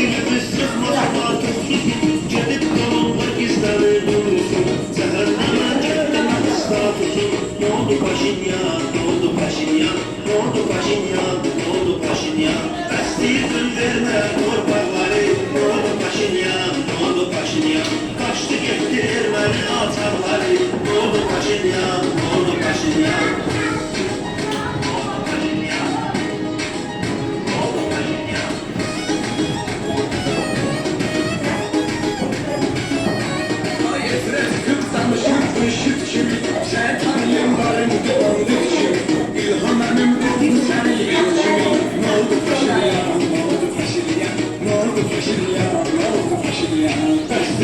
Dilimiz sıkmasın artık susun, gedib yolundur gizləri durursun. Zəhərləmə getdin statusun. Ne oldu Paşinyan, ne oldu Paşinyan, ne oldu Paşinyan, ne oldu Paşinyan? Bəstəyirdin vermə torpaqları, ne oldu Paşinyan, ne oldu Paşinyan? Kaçtı gitti Erməni alçaqları, ne oldu Paşinyan, ne oldu Paşinyan?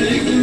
Paşinyan,